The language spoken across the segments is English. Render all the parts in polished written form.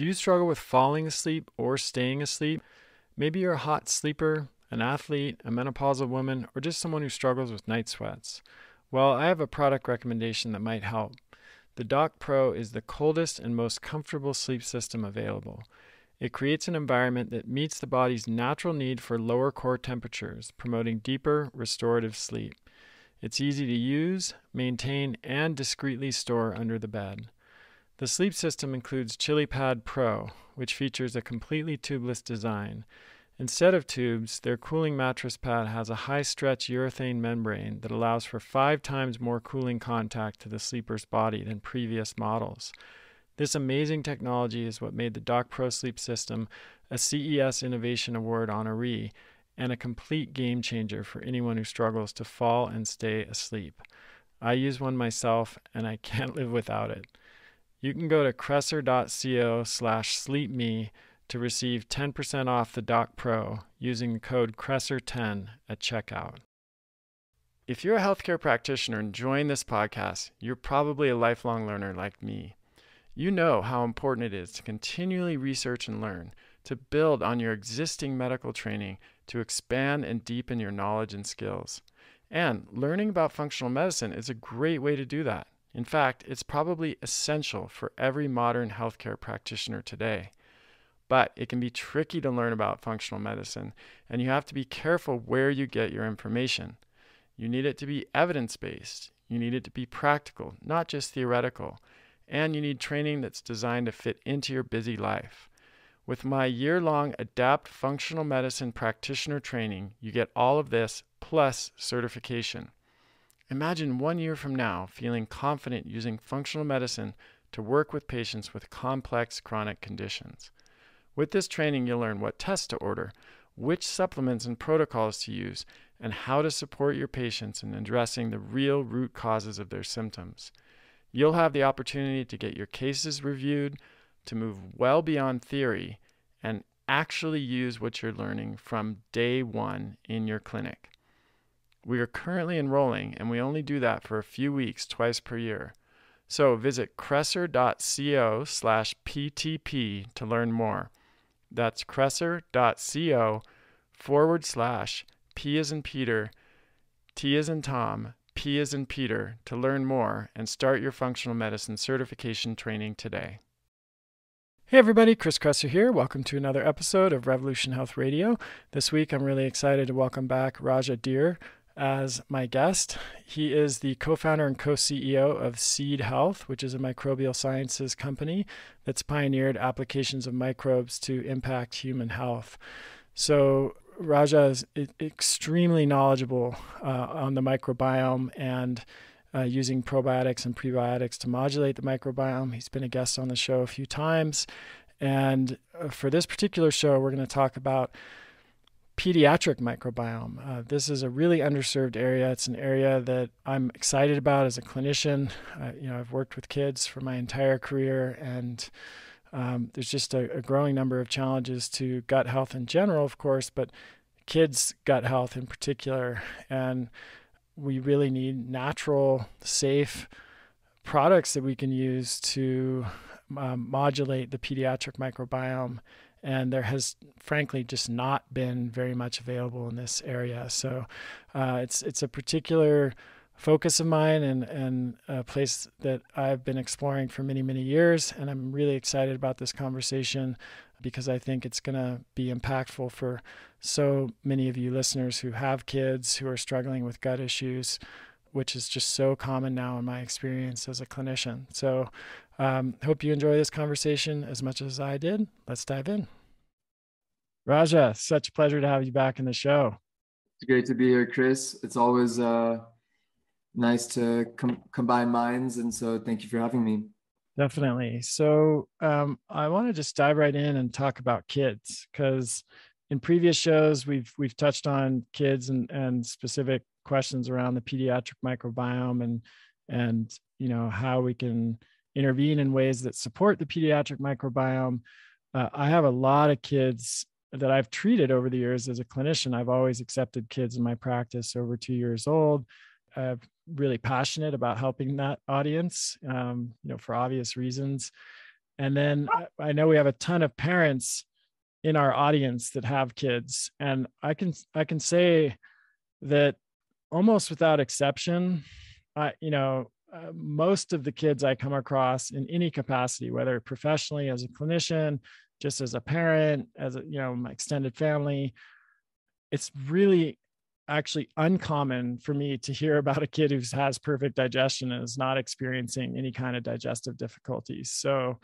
you struggle with falling asleep or staying asleep? Maybe you're a hot sleeper, an athlete, a menopausal woman, or just someone who struggles with night sweats. Well, I have a product recommendation that might help. The Doc Pro is the coldest and most comfortable sleep system available. It creates an environment that meets the body's natural need for lower core temperatures, promoting deeper, restorative sleep. It's easy to use, maintain, and discreetly store under the bed. The sleep system includes ChiliPad Pro, which features a completely tubeless design. Instead of tubes, their cooling mattress pad has a high-stretch urethane membrane that allows for 5 times more cooling contact to the sleeper's body than previous models. This amazing technology is what made the Doc Pro sleep system a CES Innovation Award honoree and a complete game changer for anyone who struggles to fall and stay asleep. I use one myself, and I can't live without it. You can go to kresser.co/sleepme to receive 10% off the Doc Pro using the code KRESSER10 at checkout. If you're a healthcare practitioner enjoying this podcast, you're probably a lifelong learner like me. You know how important it is to continually research and learn, to build on your existing medical training, to expand and deepen your knowledge and skills. And learning about functional medicine is a great way to do that. In fact, it's probably essential for every modern healthcare practitioner today. But it can be tricky to learn about functional medicine, and you have to be careful where you get your information. You need it to be evidence-based. You need it to be practical, not just theoretical. And you need training that's designed to fit into your busy life. With my year-long Adapt Functional Medicine Practitioner training, you get all of this plus certification. Imagine 1 year from now feeling confident using functional medicine to work with patients with complex chronic conditions. With this training, you'll learn what tests to order, which supplements and protocols to use, and how to support your patients in addressing the real root causes of their symptoms. You'll have the opportunity to get your cases reviewed, to move well beyond theory, and actually use what you're learning from day one in your clinic. We are currently enrolling, and we only do that for a few weeks twice per year. So visit kresser.co/PTP to learn more. That's kresser.co/P as in Peter, T as in Tom, P as in Peter to learn more and start your functional medicine certification training today. Hey everybody, Chris Kresser here. Welcome to another episode of Revolution Health Radio. This week I'm really excited to welcome back Raja Dhir as my guest. He is the co-founder and co-CEO of Seed Health, which is a microbial sciences company that's pioneered applications of microbes to impact human health. So Raja is extremely knowledgeable on the microbiome and using probiotics and prebiotics to modulate the microbiome. He's been a guest on the show a few times. And for this particular show, we're going to talk about pediatric microbiome. This is a really underserved area. It's an area that I'm excited about as a clinician. I've worked with kids for my entire career, and there's just a growing number of challenges to gut health in general, of course, but kids' gut health in particular. And we really need natural, safe products that we can use to modulate the pediatric microbiome. And there has, frankly, just not been very much available in this area. So it's a particular focus of mine and a place that I've been exploring for many, many years. And I'm really excited about this conversation because I think it's going to be impactful for so many of you listeners who have kids who are struggling with gut issues, which is just so common now in my experience as a clinician. So hope you enjoy this conversation as much as I did. Let's dive in. Raja, such a pleasure to have you back in the show. It's great to be here, Chris. It's always nice to combine minds. And so thank you for having me. Definitely. So I want to just dive right in and talk about kids, because in previous shows, we've touched on kids and specific questions around the pediatric microbiome and how we can intervene in ways that support the pediatric microbiome. I have a lot of kids that I've treated over the years as a clinician. I've always accepted kids in my practice over 2 years old. I'm really passionate about helping that audience, for obvious reasons. And then I know we have a ton of parents in our audience that have kids. And I can say that almost without exception, most of the kids I come across in any capacity, whether professionally as a clinician, just as a parent, as a, my extended family, it's really actually uncommon for me to hear about a kid who has perfect digestion and is not experiencing any kind of digestive difficulties. So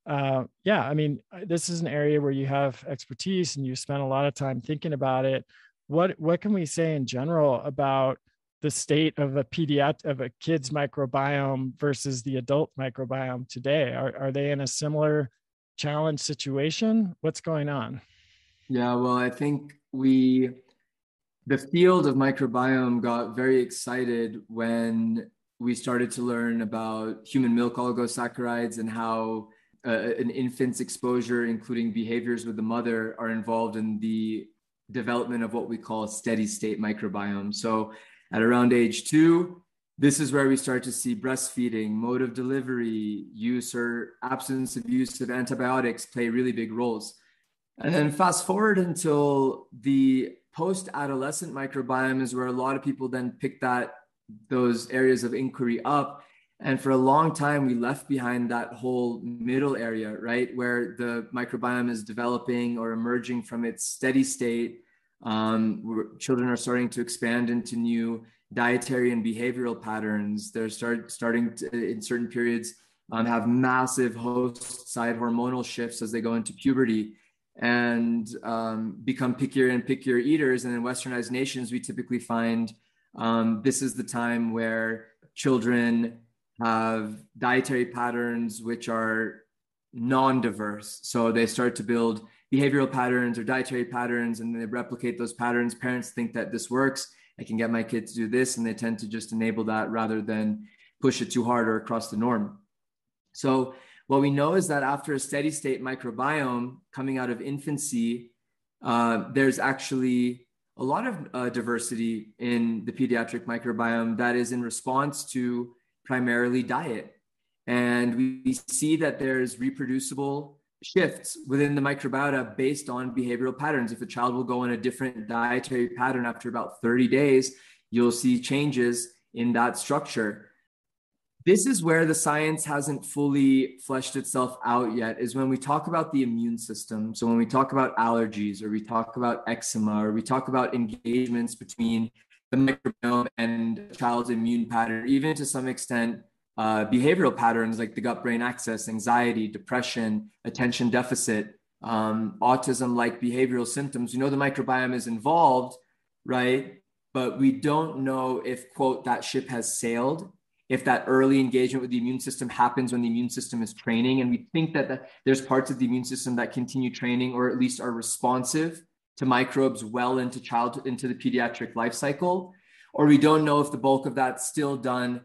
this is an area where you have expertise and you spend a lot of time thinking about it. What can we say in general about the state of a kid's microbiome versus the adult microbiome today? Are they in a similar challenge situation? What's going on? Yeah, well, I think the field of microbiome got very excited when we started to learn about human milk oligosaccharides and how an infant's exposure, including behaviors with the mother, are involved in the development of what we call a steady state microbiome. So at around age 2, this is where we start to see breastfeeding, mode of delivery, use or absence of use of antibiotics play really big roles. And then fast forward until the post-adolescent microbiome is where a lot of people then pick those areas of inquiry up. And for a long time, we left behind that whole middle area, right? Where the microbiome is developing or emerging from its steady state. Where children are starting to expand into new dietary and behavioral patterns. They're starting to, in certain periods, have massive host side hormonal shifts as they go into puberty and become pickier and pickier eaters. And in westernized nations, we typically find this is the time where children have dietary patterns which are non-diverse. So they start to build behavioral patterns or dietary patterns, and they replicate those patterns. Parents think that this works. I can get my kid to do this, and they tend to just enable that rather than push it too hard or across the norm. So what we know is that after a steady state microbiome coming out of infancy, there's actually a lot of diversity in the pediatric microbiome that is in response to primarily diet. And we see that there's reproducible shifts within the microbiota based on behavioral patterns. If a child will go on a different dietary pattern after about 30 days, you'll see changes in that structure. This is where the science hasn't fully fleshed itself out yet, is when we talk about the immune system. So when we talk about allergies, or we talk about eczema, or we talk about engagements between the microbiome and a child's immune pattern, even to some extent, behavioral patterns like the gut-brain axis, anxiety, depression, attention deficit, autism-like behavioral symptoms. We know the microbiome is involved, right? But we don't know if, quote, that ship has sailed, if that early engagement with the immune system happens when the immune system is training. And we think that there's parts of the immune system that continue training, or at least are responsive to microbes well into the pediatric life cycle. Or we don't know if the bulk of that's still done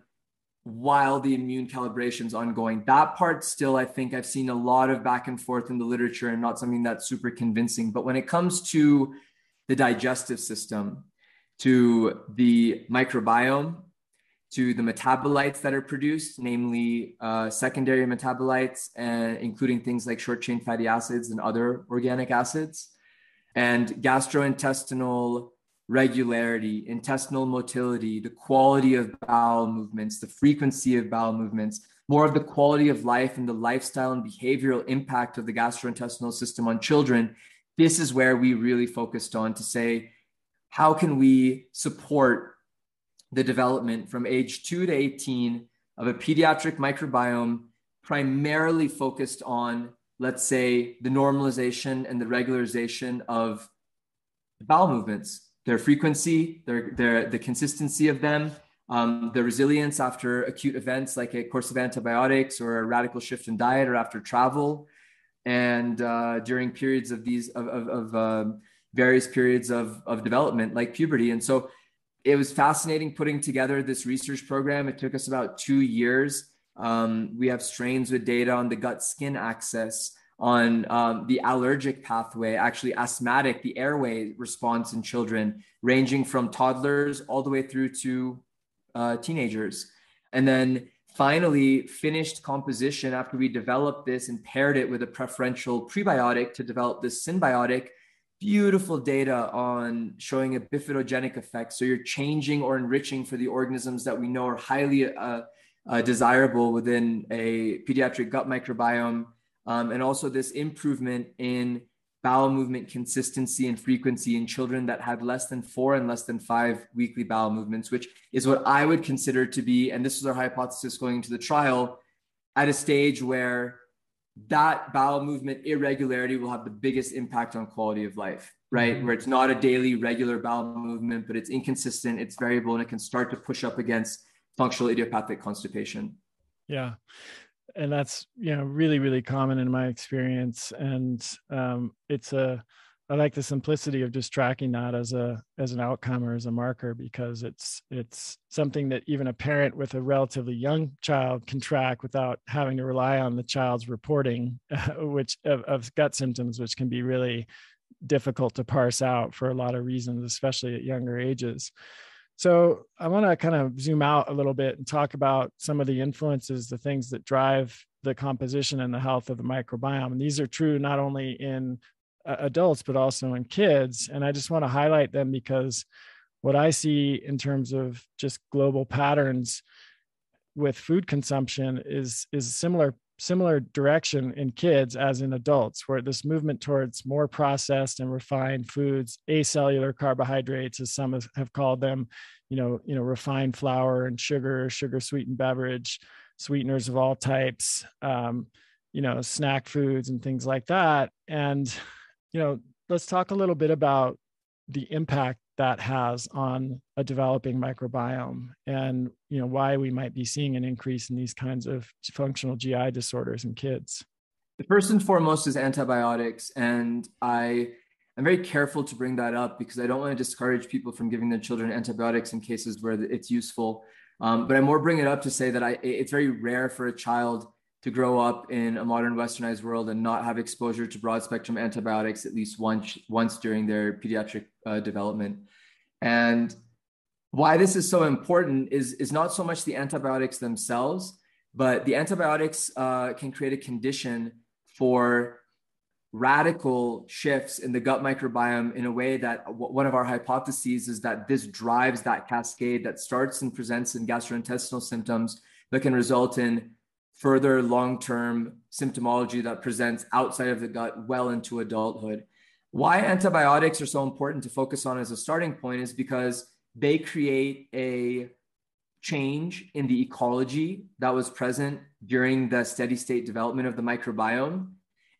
while the immune calibration is ongoing. That part still, I think I've seen a lot of back and forth in the literature and not something that's super convincing. But when it comes to the digestive system, to the microbiome, to the metabolites that are produced, namely secondary metabolites, including things like short chain fatty acids and other organic acids, and gastrointestinal regularity, intestinal motility, the quality of bowel movements, the frequency of bowel movements, more of the quality of life and the lifestyle and behavioral impact of the gastrointestinal system on children. This is where we really focused on to say, how can we support the development from age 2 to 18 of a pediatric microbiome primarily focused on, let's say, the normalization and the regularization of bowel movements, their frequency, the consistency of them, the resilience after acute events like a course of antibiotics or a radical shift in diet, or after travel, and during periods of various periods of development like puberty. And so it was fascinating putting together this research program. It took us about 2 years. We have strains with data on the gut-skin axis, on the allergic pathway, actually asthmatic, the airway response in children, ranging from toddlers all the way through to teenagers. And then finally finished composition after we developed this and paired it with a preferential prebiotic to develop this symbiotic. Beautiful data on showing a bifidogenic effect. So you're changing or enriching for the organisms that we know are highly desirable within a pediatric gut microbiome. And also this improvement in bowel movement consistency and frequency in children that had less than 4 and less than 5 weekly bowel movements, which is what I would consider to be, and this was our hypothesis going into the trial, at a stage where that bowel movement irregularity will have the biggest impact on quality of life, right? Mm-hmm. Where it's not a daily regular bowel movement, but it's inconsistent, it's variable, and it can start to push up against functional idiopathic constipation. Yeah. And that's, really, really common in my experience. And I like the simplicity of just tracking that as an outcome or as a marker, because it's something that even a parent with a relatively young child can track without having to rely on the child's reporting, which of gut symptoms, which can be really difficult to parse out for a lot of reasons, especially at younger ages. So I want to kind of zoom out a little bit and talk about some of the influences, the things that drive the composition and the health of the microbiome. And these are true not only in adults, but also in kids. And I just want to highlight them because what I see in terms of just global patterns with food consumption is similar direction in kids as in adults, where this movement towards more processed and refined foods, acellular carbohydrates, as some have called them, refined flour and sugar sweetened beverage, sweeteners of all types, snack foods and things like that. And, let's talk a little bit about the impact that has on a developing microbiome and, why we might be seeing an increase in these kinds of functional GI disorders in kids. The first and foremost is antibiotics. And I'm very careful to bring that up because I don't want to discourage people from giving their children antibiotics in cases where it's useful. But I more bring it up to say that it's very rare for a child to grow up in a modern westernized world and not have exposure to broad spectrum antibiotics at least once during their pediatric development. And why this is so important is not so much the antibiotics themselves, but the antibiotics can create a condition for radical shifts in the gut microbiome in a way that one of our hypotheses is that this drives that cascade that starts and presents in gastrointestinal symptoms that can result in further long-term symptomology that presents outside of the gut well into adulthood. Why antibiotics are so important to focus on as a starting point is because they create a change in the ecology that was present during the steady state development of the microbiome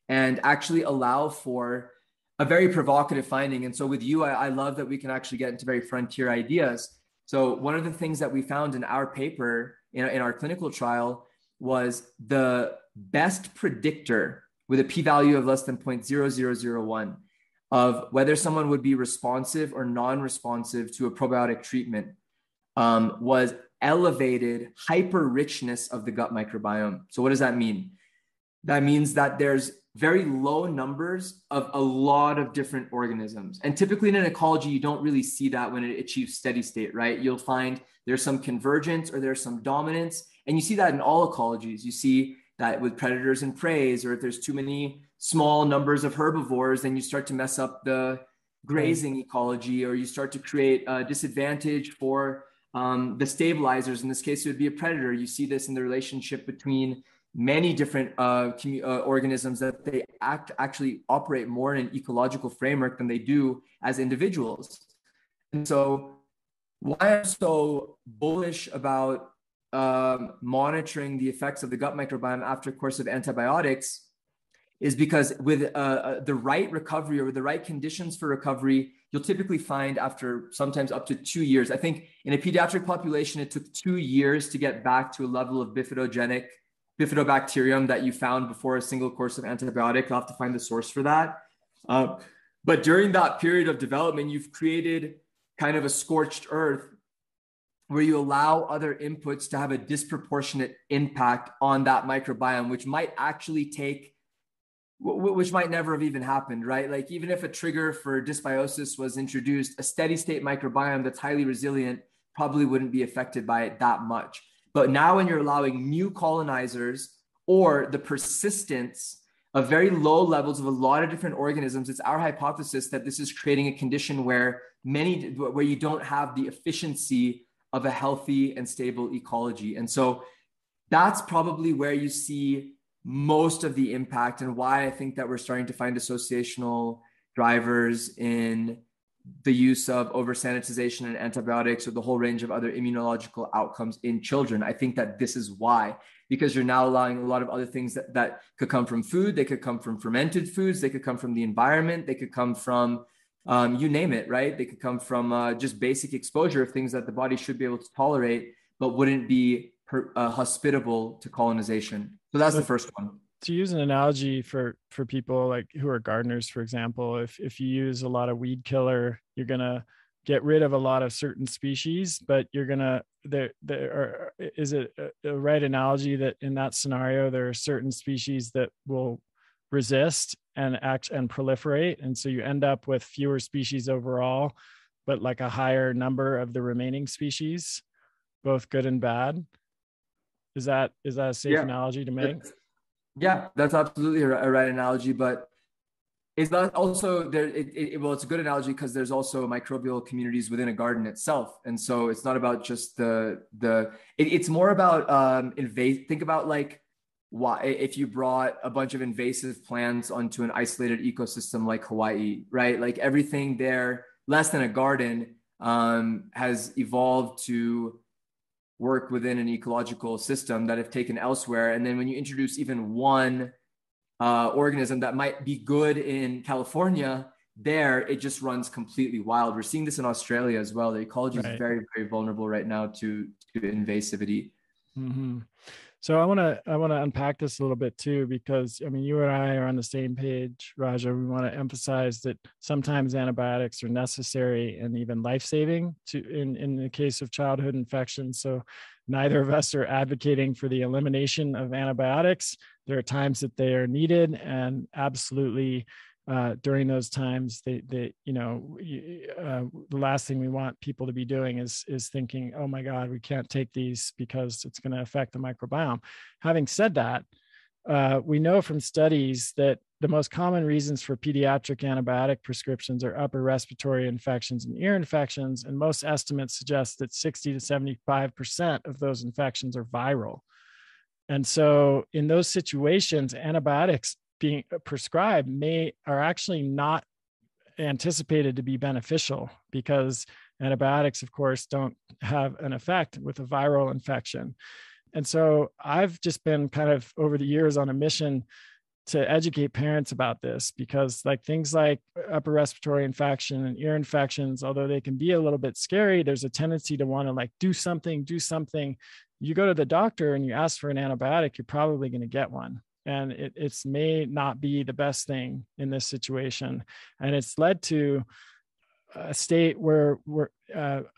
and actually allow for a very provocative finding. And so with you, I love that we can actually get into very frontier ideas. So one of the things that we found in our paper, in our clinical trial, was the best predictor with a p-value of less than 0.0001 of whether someone would be responsive or non-responsive to a probiotic treatment was elevated hyper-richness of the gut microbiome. So what does that mean? That means that there's very low numbers of a lot of different organisms. And typically in an ecology, you don't really see that when it achieves steady state, right? You'll find there's some convergence or there's some dominance. And you see that in all ecologies. You see that with predators and preys, or if there's too many small numbers of herbivores, then you start to mess up the grazing ecology, or you start to create a disadvantage for the stabilizers. In this case, it would be a predator. You see this in the relationship between many different organisms, that they actually operate more in an ecological framework than they do as individuals. And so why I'm so bullish about monitoring the effects of the gut microbiome after a course of antibiotics is because with the right recovery or with the right conditions for recovery, you'll typically find after sometimes up to 2 years. I think in a pediatric population, it took 2 years to get back to a level of bifidobacterium that you found before a single course of antibiotic. You'll have to find the source for that. But during that period of development, you've created kind of a scorched earth where you allow other inputs to have a disproportionate impact on that microbiome, which might never have even happened, right? Like even if a trigger for dysbiosis was introduced, a steady state microbiome that's highly resilient probably wouldn't be affected by it that much. But now when you're allowing new colonizers or the persistence of very low levels of a lot of different organisms, it's our hypothesis that this is creating a condition where you don't have the efficiency of a healthy and stable ecology. And so that's probably where you see most of the impact, and why I think that we're starting to find associational drivers in the use of over-sanitization and antibiotics, or the whole range of other immunological outcomes in children. I think that this is why, because you're now allowing a lot of other things that could come from food. They could come from fermented foods. They could come from the environment. They could come from, you name it, right? They could come from just basic exposure of things that the body should be able to tolerate, but wouldn't be hospitable to colonization. So that's the first one. To use an analogy for people like who are gardeners, for example, if you use a lot of weed killer, you're going to get rid of a lot of certain species, but you're going to, is it a right analogy that in that scenario, there are certain species that will resist and act and proliferate. And so you end up with fewer species overall, but like a higher number of the remaining species, both good and bad. Is that a safe analogy to make? Yeah, that's absolutely a right analogy, but it's not also there. Well, it's a good analogy because there's also microbial communities within a garden itself. And so it's not about just it's more about think about like why, if you brought a bunch of invasive plants onto an isolated ecosystem like Hawaii, right? Like everything there, less than a garden, has evolved to work within an ecological system that have taken elsewhere. And then when you introduce even one organism that might be good in California, there it just runs completely wild. We're seeing this in Australia as well. The ecology is very, very vulnerable right now to invasivity. Mm-hmm. So I want to unpack this a little bit too, because I mean, you and I are on the same page, Raja. We want to emphasize that sometimes antibiotics are necessary and even life-saving in the case of childhood infections. So neither of us are advocating for the elimination of antibiotics. There are times that they are needed, and absolutely during those times, the last thing we want people to be doing is thinking, oh my God, we can't take these because it's going to affect the microbiome. Having said that, we know from studies that the most common reasons for pediatric antibiotic prescriptions are upper respiratory infections and ear infections, and most estimates suggest that 60 to 75% of those infections are viral. And so in those situations, antibiotics being prescribed are actually not anticipated to be beneficial, because antibiotics, of course, don't have an effect with a viral infection. And so I've just been kind of over the years on a mission to educate parents about this, because like things like upper respiratory infection and ear infections, although they can be a little bit scary, there's a tendency to want to like do something. You go to the doctor and you ask for an antibiotic, you're probably going to get one. And it's may not be the best thing in this situation. And it's led to a state where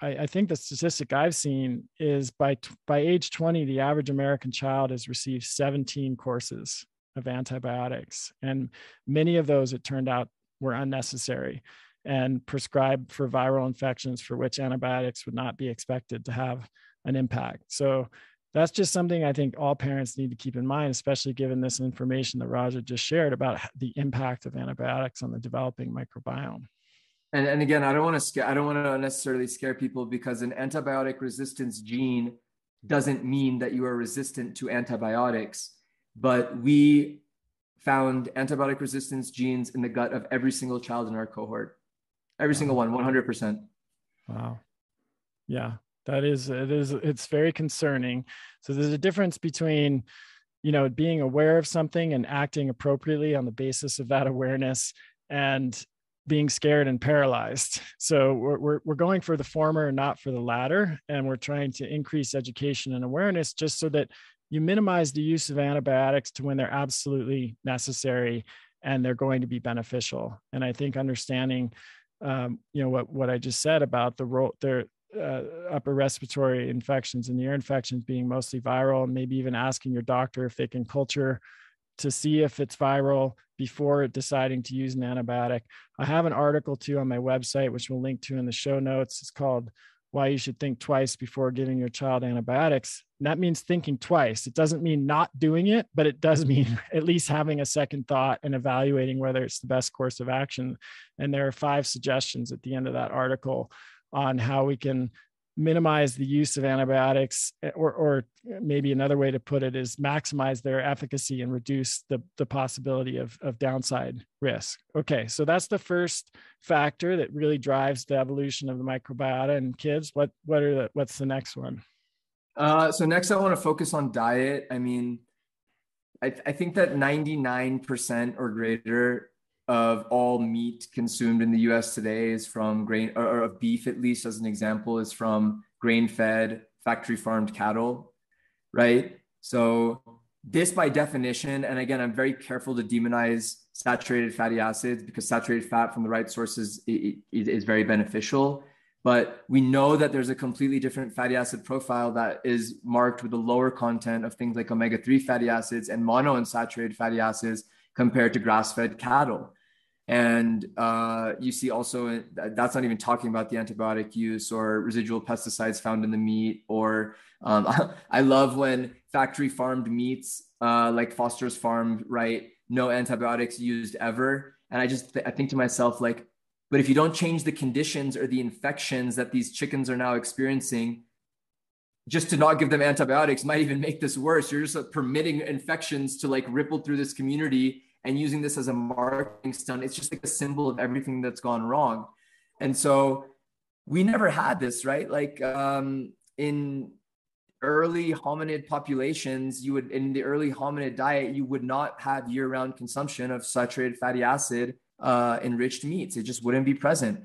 I think the statistic I've seen is by age 20, the average American child has received 17 courses of antibiotics. And many of those, it turned out, were unnecessary and prescribed for viral infections for which antibiotics would not be expected to have an impact. So that's just something I think all parents need to keep in mind, especially given this information that Raja just shared about the impact of antibiotics on the developing microbiome. And again, I don't want to necessarily scare people, because an antibiotic resistance gene doesn't mean that you are resistant to antibiotics. But we found antibiotic resistance genes in the gut of every single child in our cohort. Every single one, 100%. Wow. Yeah. It's very concerning. So there's a difference between, being aware of something and acting appropriately on the basis of that awareness, and being scared and paralyzed. So we're going for the former, not for the latter. And we're trying to increase education and awareness just so that you minimize the use of antibiotics to when they're absolutely necessary and they're going to be beneficial. And I think understanding, what I just said about the role there, upper respiratory infections and ear infections being mostly viral, and maybe even asking your doctor if they can culture to see if it's viral before deciding to use an antibiotic. I have an article too on my website, which we'll link to in the show notes. It's called why you should think twice before giving your child antibiotics. And that means thinking twice. It doesn't mean not doing it, but it does mean at least having a second thought and evaluating whether it's the best course of action. And there are 5 suggestions at the end of that article on how we can minimize the use of antibiotics, or maybe another way to put it is maximize their efficacy and reduce the possibility of downside risk. Okay, so that's the first factor that really drives the evolution of the microbiota in kids. What's the next one? So next I want to focus on diet. I mean, I think that 99% or greater of all meat consumed in the US today is from grain, or of beef, at least as an example, is from grain-fed, factory-farmed cattle, right? So this by definition, and again, I'm very careful to demonize saturated fatty acids because saturated fat from the right sources is very beneficial. But we know that there's a completely different fatty acid profile that is marked with a lower content of things like omega-3 fatty acids and monounsaturated fatty acids compared to grass-fed cattle. And you see also, that's not even talking about the antibiotic use or residual pesticides found in the meat, or I love when factory farmed meats like Foster's Farm, right? No antibiotics used ever. And I think to myself, like, but if you don't change the conditions or the infections that these chickens are now experiencing, just to not give them antibiotics might even make this worse. You're just permitting infections to like ripple through this community and using this as a marketing stunt. It's just like a symbol of everything that's gone wrong. And so we never had this, right? Like in early hominid populations, in the early hominid diet, you would not have year-round consumption of saturated fatty acid enriched meats. It just wouldn't be present.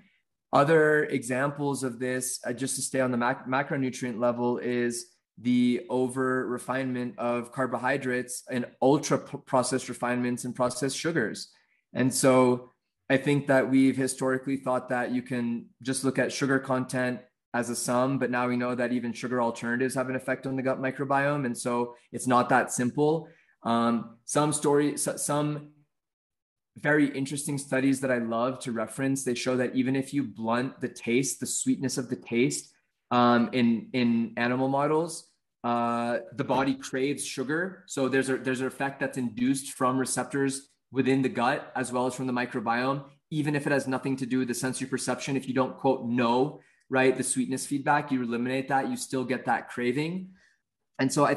Other examples of this, just to stay on the macronutrient level, is the over refinement of carbohydrates and ultra processed refinements and processed sugars. And so I think that we've historically thought that you can just look at sugar content as a sum, but now we know that even sugar alternatives have an effect on the gut microbiome. And so it's not that simple. Some very interesting studies that I love to reference, they show that even if you blunt the taste, the sweetness of the taste in animal models, the body craves sugar. So there's an effect that's induced from receptors within the gut as well as from the microbiome, even if it has nothing to do with the sensory perception. If you don't, quote, know, right, the sweetness feedback, you eliminate that, you still get that craving. And so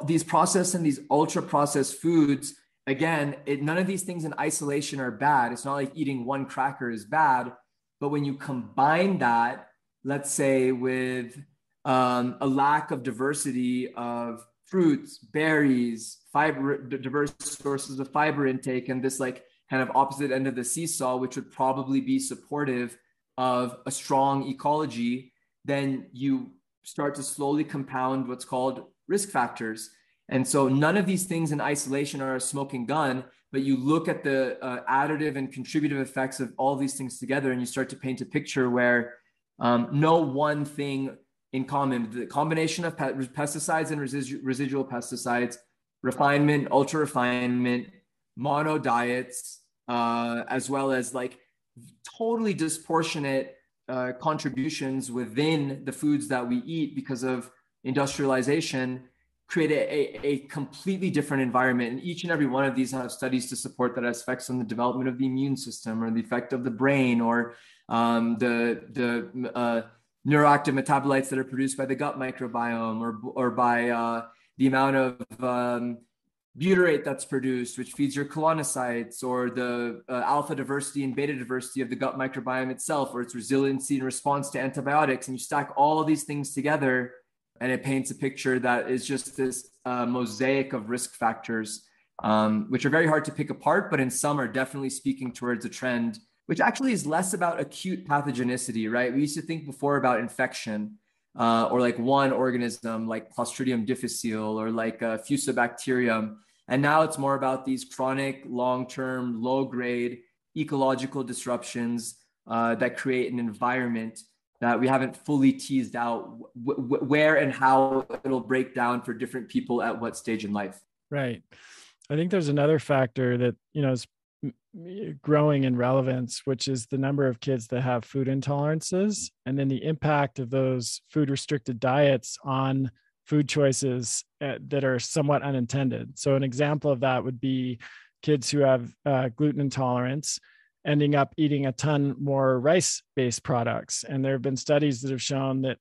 these processed and these ultra processed foods, again, none of these things in isolation are bad. It's not like eating one cracker is bad, but when you combine that, let's say with a lack of diversity of fruits, berries, fiber, diverse sources of fiber intake, and this like kind of opposite end of the seesaw, which would probably be supportive of a strong ecology, then you start to slowly compound what's called risk factors. And so none of these things in isolation are a smoking gun, but you look at the additive and contributive effects of all these things together, and you start to paint a picture where no one thing in common, the combination of pesticides and residual pesticides, refinement, ultra refinement, mono diets, as well as like totally disproportionate contributions within the foods that we eat because of industrialization, create a completely different environment. And each and every one of these have studies to support that has effects on the development of the immune system or the effect of the brain or the neuroactive metabolites that are produced by the gut microbiome or by the amount of butyrate that's produced, which feeds your colonocytes, or the alpha diversity and beta diversity of the gut microbiome itself, or its resiliency in response to antibiotics. And you stack all of these things together, and it paints a picture that is just this mosaic of risk factors, which are very hard to pick apart, but in some are definitely speaking towards a trend, which actually is less about acute pathogenicity, right? We used to think before about infection or like one organism like Clostridium difficile or like Fusobacterium. And now it's more about these chronic, long-term, low-grade ecological disruptions that create an environment that we haven't fully teased out where and how it'll break down for different people at what stage in life. Right. I think there's another factor that, is growing in relevance, which is the number of kids that have food intolerances, and then the impact of those food restricted diets on food choices that are somewhat unintended. So an example of that would be kids who have gluten intolerance ending up eating a ton more rice-based products. And there have been studies that have shown that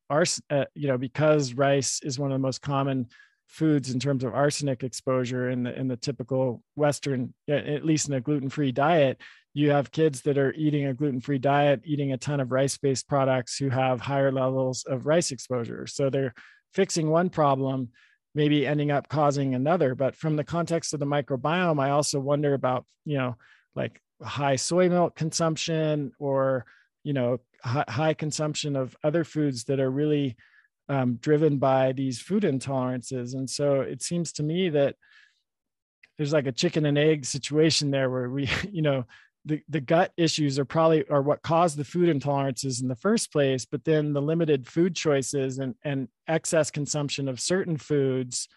because rice is one of the most common foods in terms of arsenic exposure in the typical Western, at least in a gluten-free diet, you have kids that are eating a gluten-free diet, eating a ton of rice-based products who have higher levels of rice exposure. So they're fixing one problem, maybe ending up causing another. But from the context of the microbiome, I also wonder about, like high soy milk consumption or, high consumption of other foods that are really driven by these food intolerances. And so it seems to me that there's like a chicken and egg situation there where we, the gut issues are what caused the food intolerances in the first place, but then the limited food choices and excess consumption of certain foods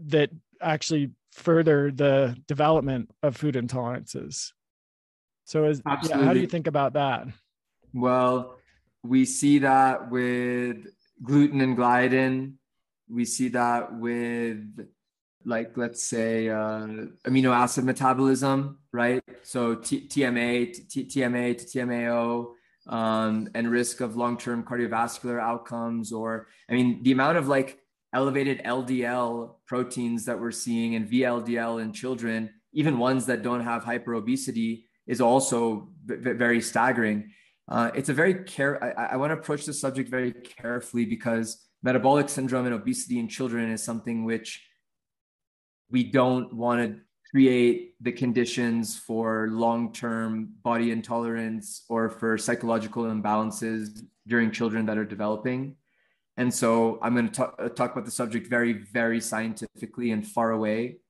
that actually further the development of food intolerances. So how do you think about that? Well, we see that with gluten and gliadin. We see that with, like, let's say, amino acid metabolism, right? So TMA to TMAO, and risk of long-term cardiovascular outcomes, or, the amount of like elevated LDL proteins that we're seeing and VLDL in children, even ones that don't have hyperobesity, is also very staggering. It's a very I want to approach this subject very carefully, because metabolic syndrome and obesity in children is something which we don't want to create the conditions for long-term body intolerance or for psychological imbalances during children that are developing. And so I'm going to talk about the subject very, very scientifically and far away.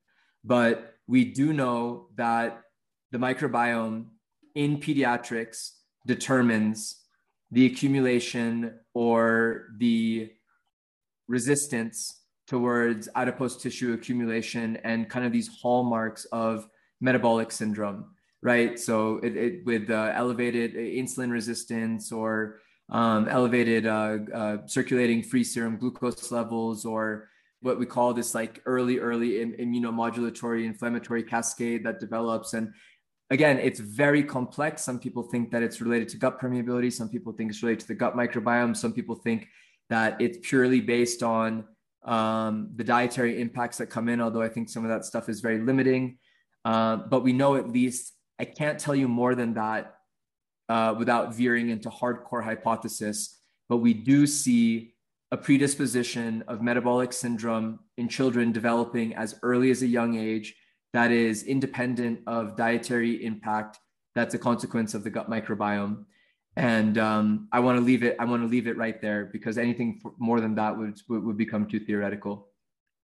But we do know that the microbiome in pediatrics determines the accumulation or the resistance towards adipose tissue accumulation and kind of these hallmarks of metabolic syndrome, right? So with elevated insulin resistance or elevated circulating free serum glucose levels, or what we call this like early immunomodulatory inflammatory cascade that develops. And again, it's very complex. Some people think that it's related to gut permeability. Some people think it's related to the gut microbiome. Some people think that it's purely based on the dietary impacts that come in, although I think some of that stuff is very limiting. But we know, at least, I can't tell you more than that without veering into hardcore hypothesis, but we do see a predisposition of metabolic syndrome in children developing as early as a young age that is independent of dietary impact. That's a consequence of the gut microbiome. And I want to leave it right there, because anything more than that would become too theoretical.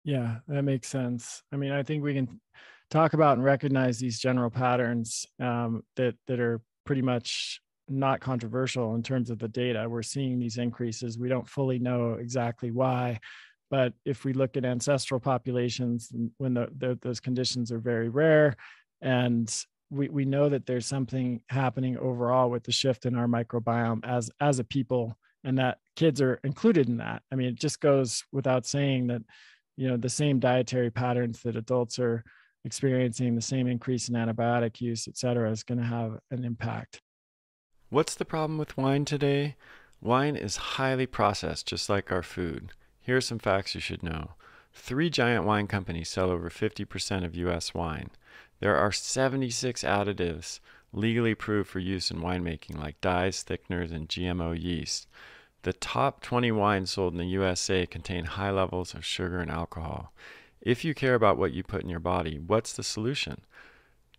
Yeah, that makes sense. I think we can talk about and recognize these general patterns that are pretty much not controversial in terms of the data. We're seeing these increases. We don't fully know exactly why, but if we look at ancestral populations, when those conditions are very rare, and we know that there's something happening overall with the shift in our microbiome as a people, and that kids are included in that. It just goes without saying that, the same dietary patterns that adults are experiencing, the same increase in antibiotic use, et cetera, is going to have an impact. What's the problem with wine today? Wine is highly processed, just like our food. Here are some facts you should know. 3 giant wine companies sell over 50% of U.S. wine. There are 76 additives legally approved for use in winemaking, like dyes, thickeners, and GMO yeast. The top 20 wines sold in the USA contain high levels of sugar and alcohol. If you care about what you put in your body, what's the solution?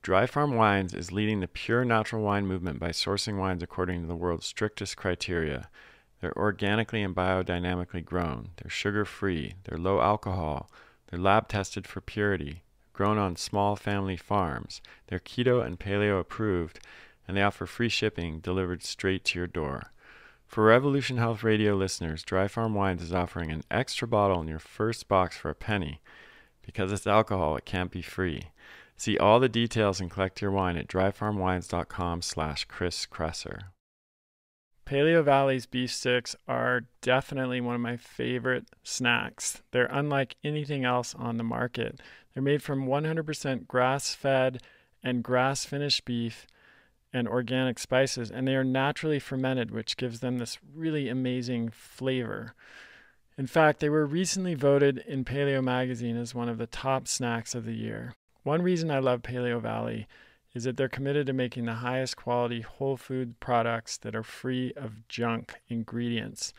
Dry Farm Wines is leading the pure natural wine movement by sourcing wines according to the world's strictest criteria. They're organically and biodynamically grown. They're sugar-free. They're low alcohol. They're lab-tested for purity. Grown on small family farms. They're keto and paleo approved, and they offer free shipping delivered straight to your door. For Revolution Health Radio listeners, Dry Farm Wines is offering an extra bottle in your first box for $0.01. Because it's alcohol, it can't be free. See all the details and collect your wine at dryfarmwines.com/Chris Kresser. Paleo Valley's beef sticks are definitely one of my favorite snacks. They're unlike anything else on the market. They're made from 100% grass-fed and grass-finished beef and organic spices, and they are naturally fermented, which gives them this really amazing flavor. In fact, they were recently voted in Paleo Magazine as one of the top snacks of the year. One reason I love Paleo Valley is that they're committed to making the highest quality whole food products that are free of junk ingredients.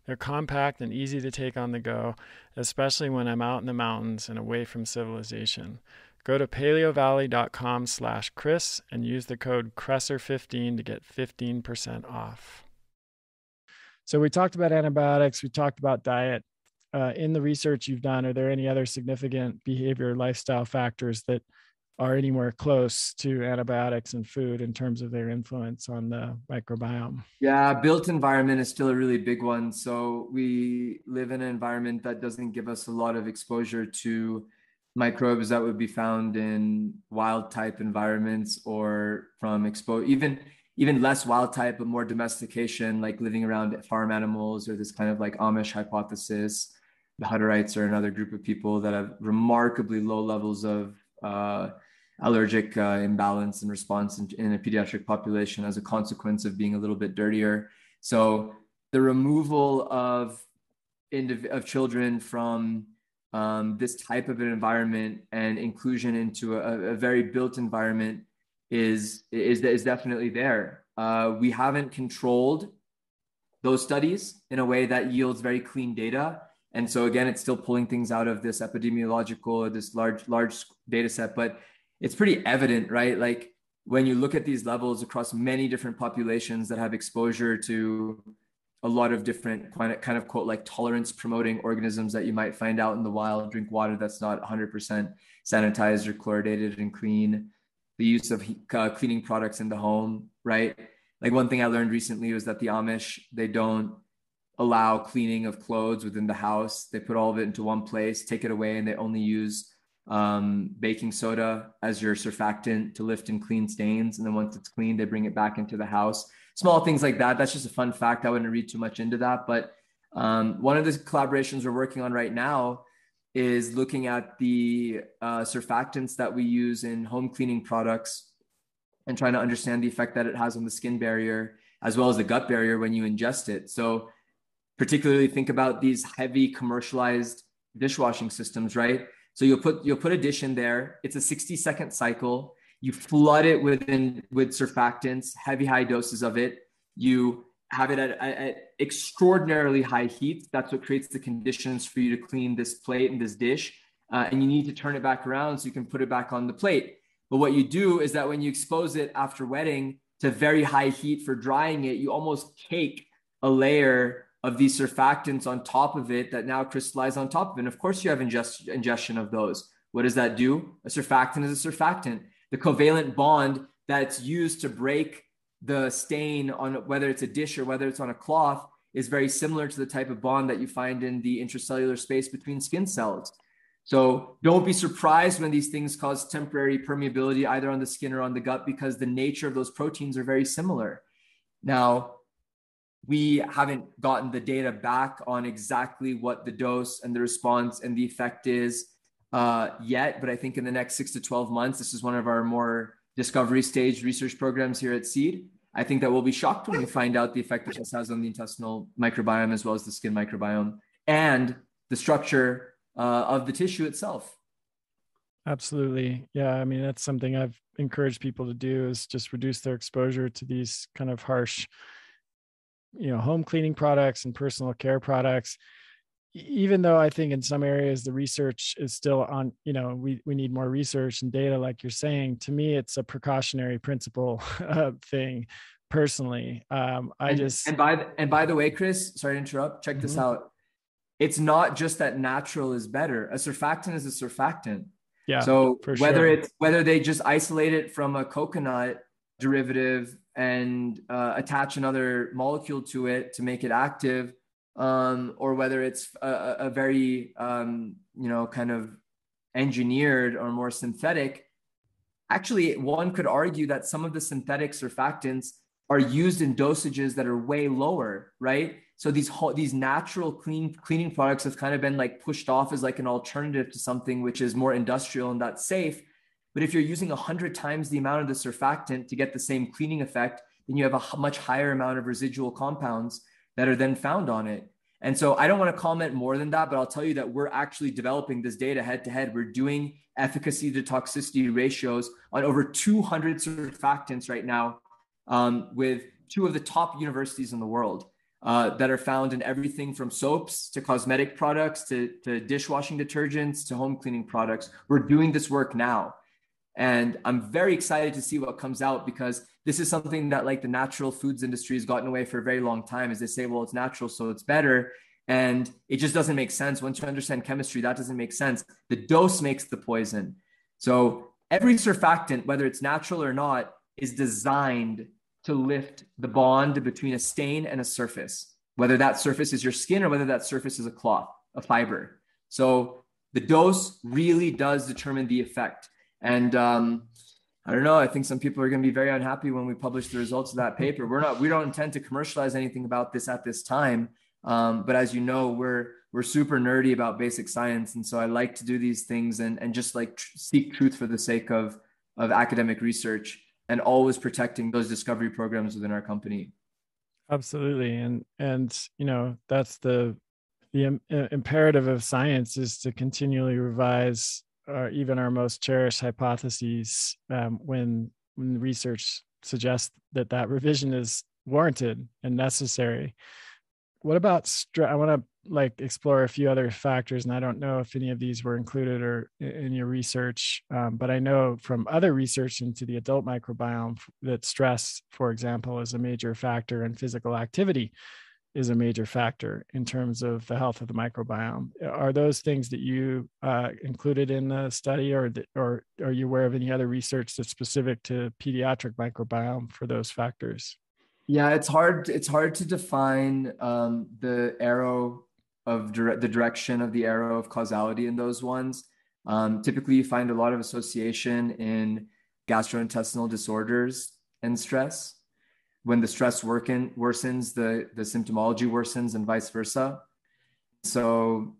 They're compact and easy to take on the go, especially when I'm out in the mountains and away from civilization. Go to paleovalley.com/Chris and use the code Kresser15 to get 15% off. So we talked about antibiotics, we talked about diet. In the research you've done, are there any other significant behavior lifestyle factors that are anywhere close to antibiotics and food in terms of their influence on the microbiome? Yeah, built environment is still a really big one. So we live in an environment that doesn't give us a lot of exposure to microbes that would be found in wild type environments or from even less wild type, but more domestication, like living around farm animals, or this kind of like Amish hypothesis. The Hutterites are another group of people that have remarkably low levels of allergic imbalance and response in a pediatric population as a consequence of being a little bit dirtier. So the removal of children from this type of an environment and inclusion into a very built environment is definitely there. We haven't controlled those studies in a way that yields very clean data. And so again, it's still pulling things out of this epidemiological or this large data set, but it's pretty evident, right? Like when you look at these levels across many different populations that have exposure to a lot of different kind of quote like tolerance promoting organisms that you might find out in the wild, drink water that's not 100% sanitized or chloridated and clean, the use of cleaning products in the home, right? Like one thing I learned recently was that the Amish, they don't allow cleaning of clothes within the house. They put all of it into one place, take it away, and they only use baking soda as your surfactant to lift and clean stains. And then once it's clean, they bring it back into the house. Small things like that. That's just a fun fact. I wouldn't read too much into that. But one of the collaborations we're working on right now is looking at the surfactants that we use in home cleaning products and trying to understand the effect that it has on the skin barrier as well as the gut barrier when you ingest it. So particularly think about these heavy commercialized dishwashing systems, right? So you'll put a dish in there. It's a 60-second cycle. You flood it with surfactants, high doses of it. You have it at extraordinarily high heat. That's what creates the conditions for you to clean this plate and this dish. And you need to turn it back around so you can put it back on the plate. But what you do is that when you expose it after wetting to very high heat for drying it, you almost cake a layer of these surfactants on top of it that now crystallize on top of it. And of course, you have ingestion of those. What does that do? A surfactant is a surfactant. The covalent bond that's used to break the stain on whether it's a dish or whether it's on a cloth is very similar to the type of bond that you find in the intracellular space between skin cells. So don't be surprised when these things cause temporary permeability either on the skin or on the gut, because the nature of those proteins are very similar. Now, we haven't gotten the data back on exactly what the dose and the response and the effect is yet, but I think in the next 6 to 12 months, this is one of our more discovery stage research programs here at Seed. I think that we'll be shocked when we find out the effect that this has on the intestinal microbiome as well as the skin microbiome and the structure of the tissue itself. Absolutely. Yeah. I mean, that's something I've encouraged people to do, is just reduce their exposure to these kind of harsh, home cleaning products and personal care products. Even though I think in some areas the research is still on, we need more research and data, like you're saying. To me, it's a precautionary principle thing personally. And by the way, Chris, sorry to interrupt, check this out. It's not just that natural is better. A surfactant is a surfactant. Yeah. So whether they just isolate it from a coconut derivative and attach another molecule to it to make it active, or whether it's a very kind of engineered or more synthetic, actually, one could argue that some of the synthetic surfactants are used in dosages that are way lower, right? So these natural cleaning products have kind of been like pushed off as like an alternative to something which is more industrial and that's safe. But if you're using 100 times the amount of the surfactant to get the same cleaning effect, then you have a much higher amount of residual compounds that are then found on it. And so I don't want to comment more than that, but I'll tell you that we're actually developing this data head to head. We're doing efficacy to toxicity ratios on over 200 surfactants right now, with two of the top universities in the world, that are found in everything from soaps to cosmetic products to dishwashing detergents to home cleaning products. We're doing this work now. And I'm very excited to see what comes out, because this is something that like the natural foods industry has gotten away for a very long time, is they say, well, it's natural, so it's better. And it just doesn't make sense. Once you understand chemistry, that doesn't make sense. The dose makes the poison. So every surfactant, whether it's natural or not, is designed to lift the bond between a stain and a surface, whether that surface is your skin or whether that surface is a cloth, a fiber. So the dose really does determine the effect. And I don't know, I think some people are going to be very unhappy when we publish the results of that paper. We don't intend to commercialize anything about this at this time. But as you know, we're super nerdy about basic science. And so I like to do these things and just like seek truth for the sake of academic research, and always protecting those discovery programs within our company. Absolutely. And you know, that's the imperative of science, is to continually revise even our most cherished hypotheses when research suggests that revision is warranted and necessary. What about stress? I want to like explore a few other factors, and I don't know if any of these were included or in your research, but I know from other research into the adult microbiome that stress, for example, is a major factor, and physical activity is a major factor in terms of the health of the microbiome. Are those things that you included in the study, or are you aware of any other research that's specific to pediatric microbiome for those factors? Yeah, it's hard to define the arrow of the direction of the arrow of causality in those ones. Typically, you find a lot of association in gastrointestinal disorders and stress. When the stress worsens, the symptomology worsens, and vice versa. So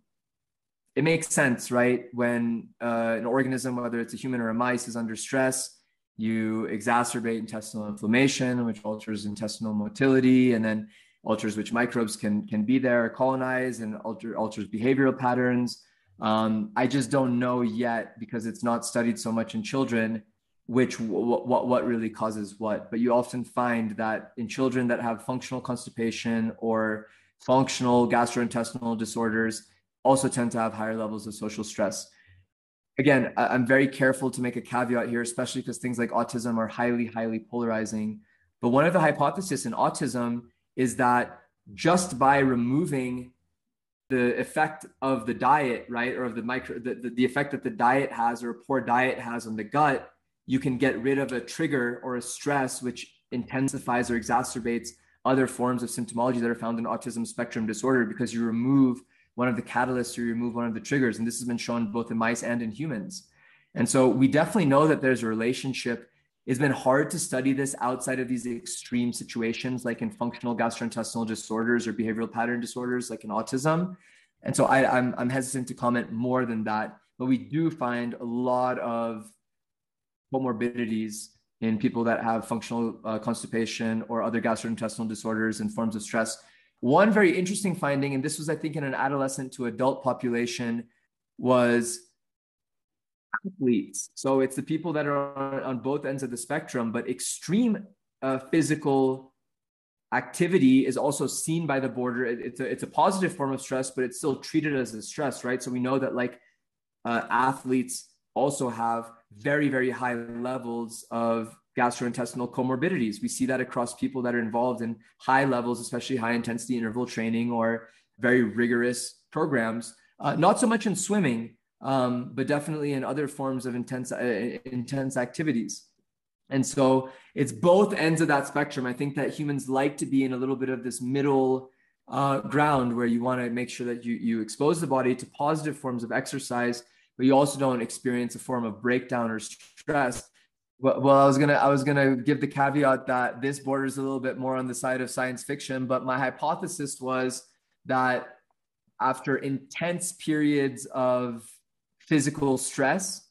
it makes sense, right? When an organism, whether it's a human or a mice, is under stress, you exacerbate intestinal inflammation, which alters intestinal motility, and then alters which microbes can be there, colonize, and alters behavioral patterns. I just don't know yet, because it's not studied so much in children, what really causes what. But you often find that in children that have functional constipation or functional gastrointestinal disorders also tend to have higher levels of social stress. Again, I'm very careful to make a caveat here, especially because things like autism are highly, highly polarizing. But one of the hypotheses in autism is that just by removing the effect of the diet, right, or of the effect that the diet has, or a poor diet has on the gut, you can get rid of a trigger or a stress which intensifies or exacerbates other forms of symptomology that are found in autism spectrum disorder, because you remove one of the catalysts, or you remove one of the triggers. And this has been shown both in mice and in humans. And so we definitely know that there's a relationship. It's been hard to study this outside of these extreme situations, like in functional gastrointestinal disorders or behavioral pattern disorders, like in autism. And so I'm hesitant to comment more than that, but we do find a lot of comorbidities in people that have functional constipation or other gastrointestinal disorders and forms of stress. One very interesting finding, and this was, I think, in an adolescent to adult population, was athletes. So it's the people that are on both ends of the spectrum, but extreme physical activity is also seen by the border. It's a positive form of stress, but it's still treated as a stress, right? So we know that like athletes also have very, very high levels of gastrointestinal comorbidities. We see that across people that are involved in high levels, especially high intensity interval training or very rigorous programs. Not so much in swimming, but definitely in other forms of intense activities. And so it's both ends of that spectrum. I think that humans like to be in a little bit of this middle ground, where you want to make sure that you expose the body to positive forms of exercise, but you also don't experience a form of breakdown or stress. Well, I was gonna give the caveat that this borders a little bit more on the side of science fiction, but my hypothesis was that after intense periods of physical stress,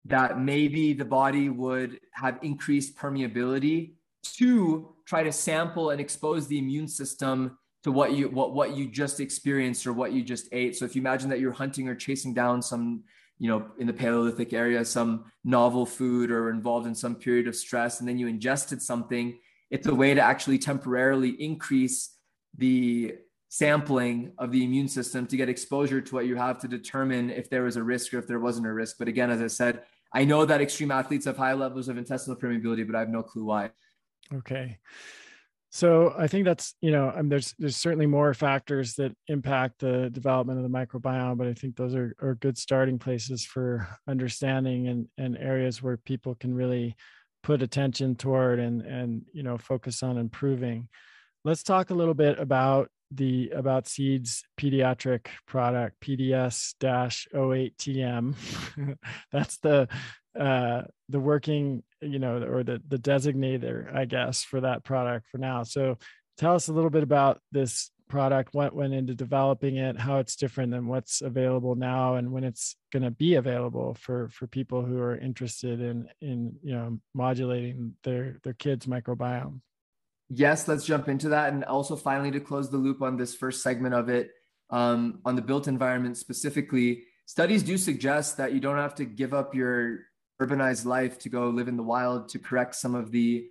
that maybe the body would have increased permeability to try to sample and expose the immune system to what you just experienced or what you just ate. So if you imagine that you're hunting or chasing down some, in the Paleolithic area, some novel food or involved in some period of stress, and then you ingested something, it's a way to actually temporarily increase the sampling of the immune system to get exposure to what you have to determine if there was a risk or if there wasn't a risk. But again, as I said, I know that extreme athletes have high levels of intestinal permeability, but I have no clue why. Okay. So I think that's, there's certainly more factors that impact the development of the microbiome, but I think those are good starting places for understanding and areas where people can really put attention toward and focus on improving. Let's talk a little bit about Seed's pediatric product, PDS-08TM. That's the working, or the designator, I guess, for that product for now. So tell us a little bit about this product, what went into developing it, how it's different than what's available now, and when it's going to be available for people who are interested in modulating their kids' microbiome. Yes, let's jump into that. And also finally, to close the loop on this first segment of it, on the built environment specifically, studies do suggest that you don't have to give up your urbanized life to go live in the wild to correct some of the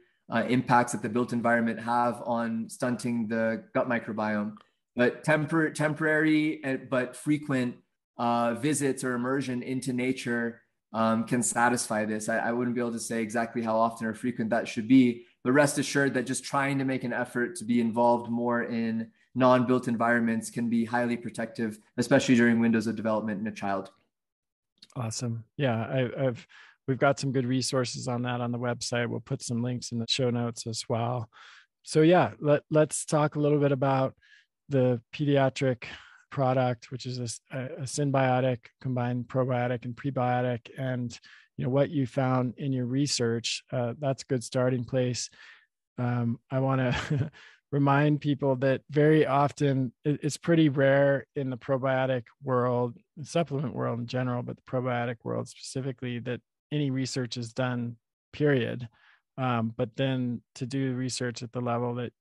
impacts that the built environment have on stunting the gut microbiome. But temporary but frequent visits or immersion into nature can satisfy this. I wouldn't be able to say exactly how often or frequent that should be, but rest assured that just trying to make an effort to be involved more in non-built environments can be highly protective, especially during windows of development in a child. Awesome. Yeah, we've got some good resources on that on the website. We'll put some links in the show notes as well. So yeah, let's talk a little bit about the pediatric product, which is a symbiotic, combined probiotic and prebiotic, and what you found in your research. That's a good starting place. I want to remind people that very often it's pretty rare in the probiotic world, the supplement world in general, but the probiotic world specifically, that any research is done, period. But then to do research at the level that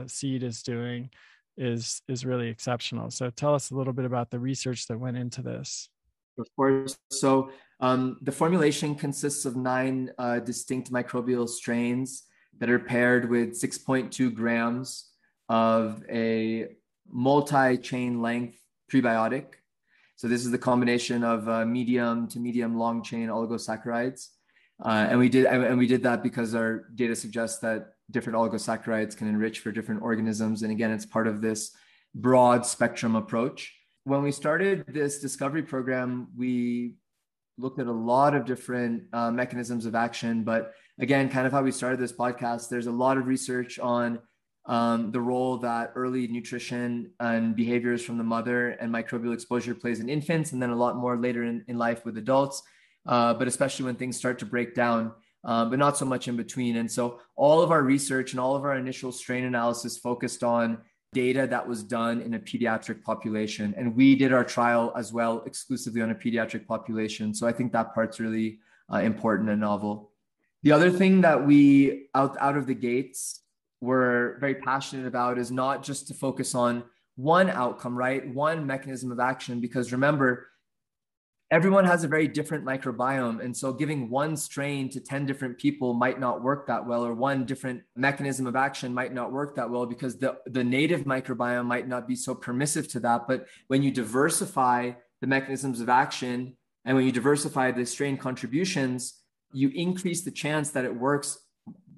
Seed is doing is really exceptional. So tell us a little bit about the research that went into this. Of course. So the formulation consists of 9 distinct microbial strains that are paired with 6.2 grams of a multi-chain length prebiotic. So this is the combination of medium to medium long chain oligosaccharides. And we did that because our data suggests that different oligosaccharides can enrich for different organisms. And again, it's part of this broad spectrum approach. When we started this discovery program, we looked at a lot of different mechanisms of action. But again, kind of how we started this podcast, there's a lot of research on the role that early nutrition and behaviors from the mother and microbial exposure plays in infants, and then a lot more later in life with adults, but especially when things start to break down, but not so much in between. And so all of our research and all of our initial strain analysis focused on data that was done in a pediatric population. And we did our trial as well exclusively on a pediatric population. So I think that part's really important and novel. The other thing that we out of the gates were very passionate about is not just to focus on one outcome, right? One mechanism of action, because remember, everyone has a very different microbiome. And so giving one strain to 10 different people might not work that well, or one different mechanism of action might not work that well because the native microbiome might not be so permissive to that. But when you diversify the mechanisms of action and when you diversify the strain contributions, you increase the chance that it works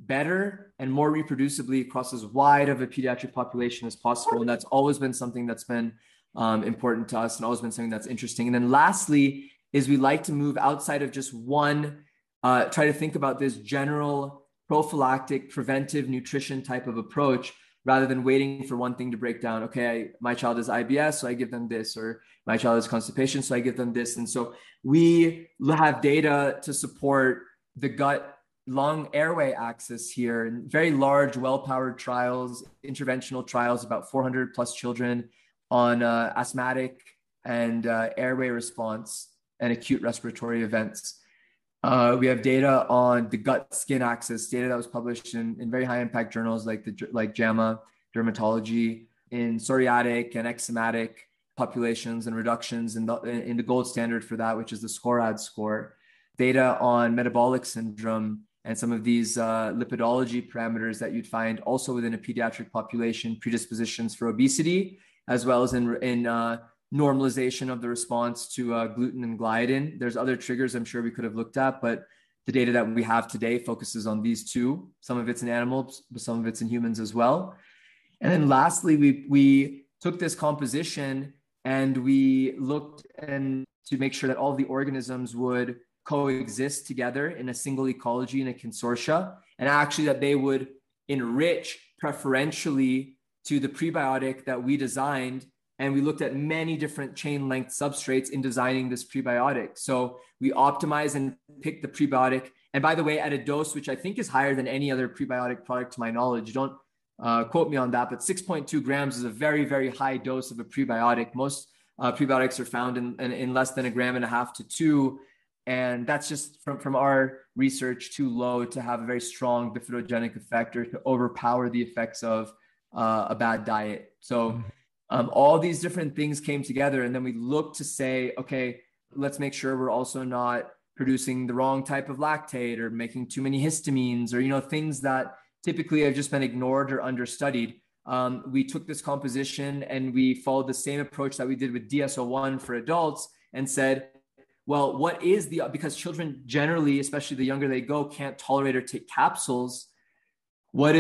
better and more reproducibly across as wide of a pediatric population as possible. And that's always been something that's been important to us and always been something that's interesting. And then lastly is we like to move outside of just one, try to think about this general prophylactic preventive nutrition type of approach rather than waiting for one thing to break down. Okay, my child is IBS, so I give them this, or my child is constipation, so I give them this. And so we have data to support the gut long airway axis here, and very large, well-powered trials, interventional trials, about 400 plus children on asthmatic and airway response and acute respiratory events. We have data on the gut-skin axis, data that was published in very high-impact journals like JAMA Dermatology, in psoriatic and eczematic populations, and reductions in the gold standard for that, which is the SCORAD score. Data on metabolic syndrome and some of these lipidology parameters that you'd find also within a pediatric population, predispositions for obesity, as well as in normalization of the response to gluten and gliadin. There's other triggers I'm sure we could have looked at, but the data that we have today focuses on these two. Some of it's in animals, but some of it's in humans as well. And then lastly, we took this composition and we looked to make sure that all of the organisms would coexist together in a single ecology, in a consortia, and actually that they would enrich preferentially to the prebiotic that we designed. And we looked at many different chain length substrates in designing this prebiotic. So we optimized and picked the prebiotic. And by the way, at a dose, which I think is higher than any other prebiotic product to my knowledge, don't quote me on that, but 6.2 grams is a very, very high dose of a prebiotic. Most prebiotics are found in less than 1.5 grams to 2. And that's just from our research too low to have a very strong bifidogenic effect or to overpower the effects of a bad diet. So all these different things came together, and then we looked to say, okay, let's make sure we're also not producing the wrong type of lactate or making too many histamines or, things that typically have just been ignored or understudied. We took this composition and we followed the same approach that we did with DSO1 for adults and said, well, because children generally, especially the younger they go, can't tolerate or take capsules. How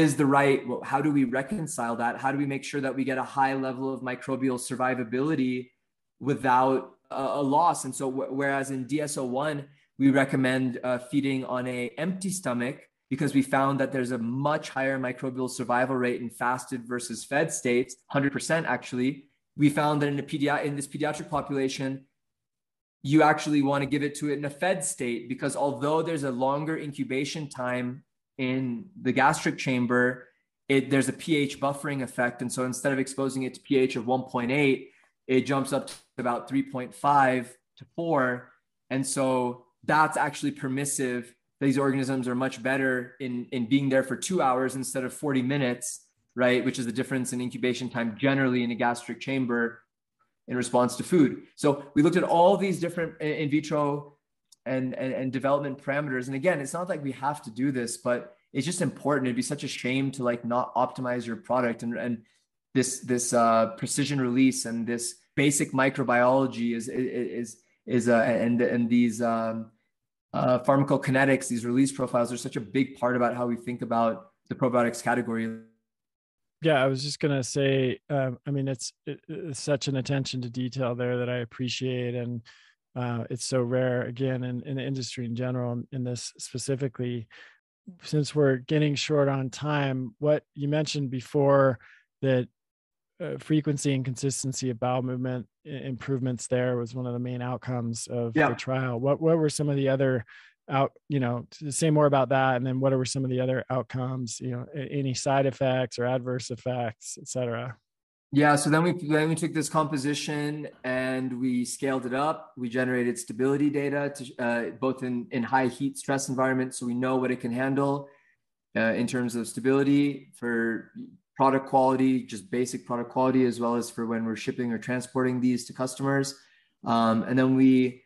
do we reconcile that? How do we make sure that we get a high level of microbial survivability without a loss? And so whereas in DSO1, we recommend feeding on an empty stomach because we found that there's a much higher microbial survival rate in fasted versus fed states, 100% actually. We found that in this pediatric population, you actually want to give it to it in a fed state because although there's a longer incubation time in the gastric chamber, there's a pH buffering effect. And so instead of exposing it to pH of 1.8, it jumps up to about 3.5 to 4. And so that's actually permissive. These organisms are much better in being there for 2 hours instead of 40 minutes, right? Which is the difference in incubation time generally in a gastric chamber in response to food. So we looked at all these different in vitro and development parameters. And again, it's not like we have to do this, but it's just important. It'd be such a shame to not optimize your product and this precision release and this basic microbiology and these pharmacokinetics, these release profiles are such a big part about how we think about the probiotics category. Yeah, I was just going to say, it's such an attention to detail there that I appreciate. And it's so rare, again, in the industry in general, in this specifically. Since we're getting short on time, what you mentioned before, that frequency and consistency of bowel movement improvements there was one of the main outcomes of the trial. What were some of the other say more about that, and then what were some of the other outcomes, any side effects or adverse effects, et cetera? Yeah, so then we took this composition and we scaled it up. We generated stability data to both in high heat stress environments, so we know what it can handle in terms of stability, for product quality, just basic product quality, as well as for when we're shipping or transporting these to customers. And then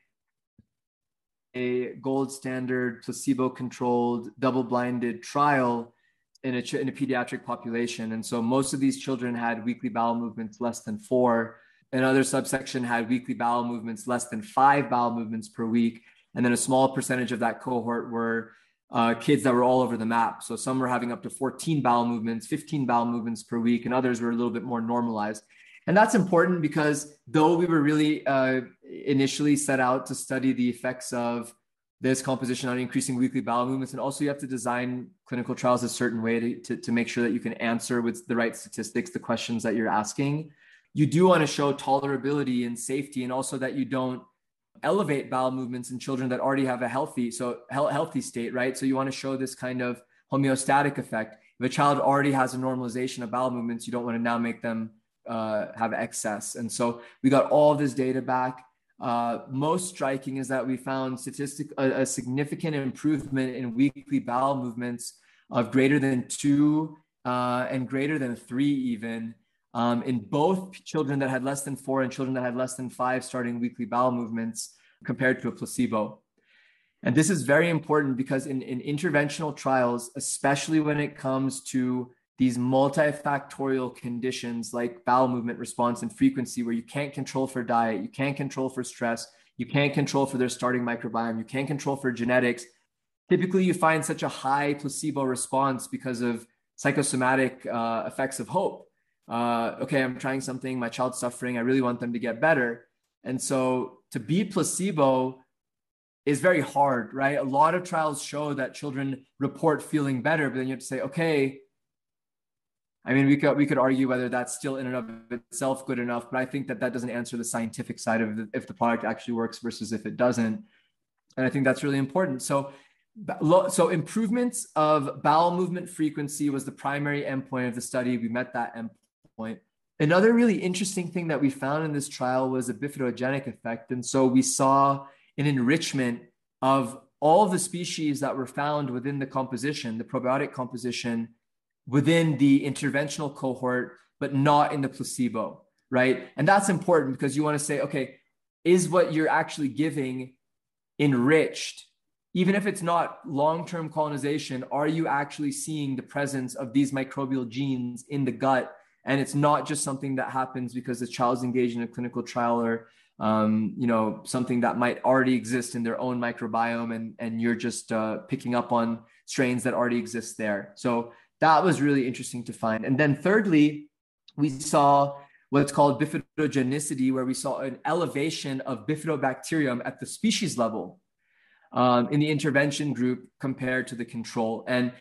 a gold standard placebo-controlled double-blinded trial in a pediatric population. And so most of these children had weekly bowel movements less than 4. Another subsection had weekly bowel movements less than 5 bowel movements per week. And then a small percentage of that cohort were kids that were all over the map. So some were having up to 14 bowel movements, 15 bowel movements per week, and others were a little bit more normalized. And that's important because though we were really initially set out to study the effects of this composition on increasing weekly bowel movements, and also you have to design clinical trials a certain way to make sure that you can answer with the right statistics the questions that you're asking. You do want to show tolerability and safety, and also that you don't elevate bowel movements in children that already have a healthy state, right? So you want to show this kind of homeostatic effect. If a child already has a normalization of bowel movements, you don't want to now make them have excess. And so we got all this data back. Most striking is that we found a significant improvement in weekly bowel movements of greater than 2 and greater than 3 even, in both children that had less than 4 and children that had less than 5 starting weekly bowel movements compared to a placebo. And this is very important because in interventional trials, especially when it comes to these multifactorial conditions like bowel movement response and frequency, where you can't control for diet, you can't control for stress, you can't control for their starting microbiome, you can't control for genetics, typically you find such a high placebo response because of psychosomatic effects of hope. Okay, I'm trying something, my child's suffering, I really want them to get better. And so to beat placebo is very hard, right? A lot of trials show that children report feeling better, but then you have to say, okay, I mean, we could argue whether that's still in and of itself good enough, but I think that doesn't answer the scientific side of if the product actually works versus if it doesn't. And I think that's really important. So improvements of bowel movement frequency was the primary endpoint of the study. We met that endpoint. Another really interesting thing that we found in this trial was a bifidogenic effect. And so we saw an enrichment of all of the species that were found within the composition, the probiotic composition, within the interventional cohort, but not in the placebo, right? And that's important because you want to say, okay, is what you're actually giving enriched? Even if it's not long-term colonization, are you actually seeing the presence of these microbial genes in the gut? And it's not just something that happens because the child's engaged in a clinical trial or something that might already exist in their own microbiome, and you're just picking up on strains that already exist there. So that was really interesting to find. And then thirdly, we saw what's called bifidogenicity, where we saw an elevation of bifidobacterium at the species level in the intervention group compared to the control. And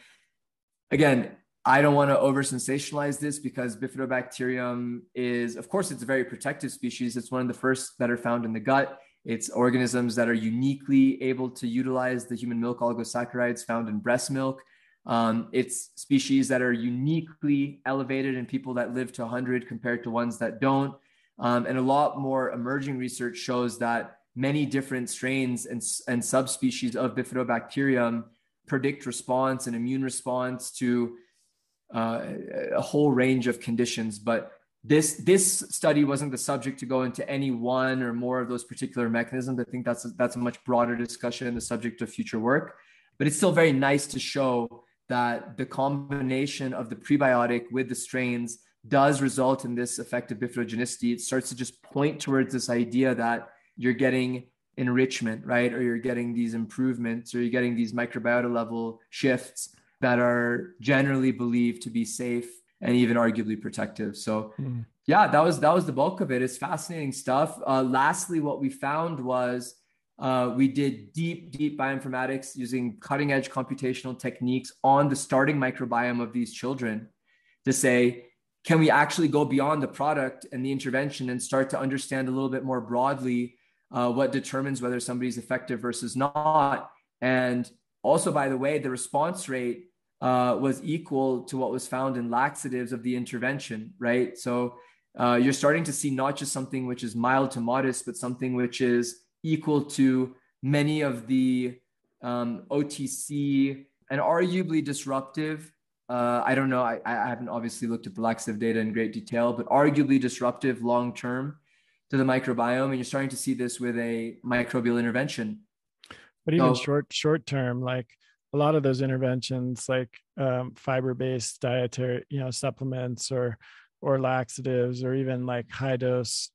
again, I don't want to over sensationalize this because bifidobacterium is, of course, it's a very protective species. It's one of the first that are found in the gut. It's organisms that are uniquely able to utilize the human milk oligosaccharides found in breast milk. It's species that are uniquely elevated in people that live to 100 compared to ones that don't. And a lot more emerging research shows that many different strains and subspecies of bifidobacterium predict response and immune response to a whole range of conditions. But this study wasn't the subject to go into any one or more of those particular mechanisms. I think that's a much broader discussion and the subject of future work. But it's still very nice to show that the combination of the prebiotic with the strains does result in this effective bifidogenicity. It starts to just point towards this idea that you're getting enrichment, right? Or you're getting these improvements, or you're getting these microbiota level shifts that are generally believed to be safe and even arguably protective. So yeah, that was the bulk of it. It's fascinating stuff. Lastly, what we found was we did deep bioinformatics using cutting edge computational techniques on the starting microbiome of these children to say, can we actually go beyond the product and the intervention and start to understand a little bit more broadly what determines whether somebody's effective versus not? And also, by the way, the response rate was equal to what was found in laxatives of the intervention, right? So you're starting to see not just something which is mild to modest, but something which is equal to many of the OTC and arguably disruptive. I don't know. I haven't obviously looked at the laxative data in great detail, but arguably disruptive long-term to the microbiome. And you're starting to see this with a microbial intervention. But even short term, like a lot of those interventions, like fiber-based dietary, supplements or laxatives, or even like high dose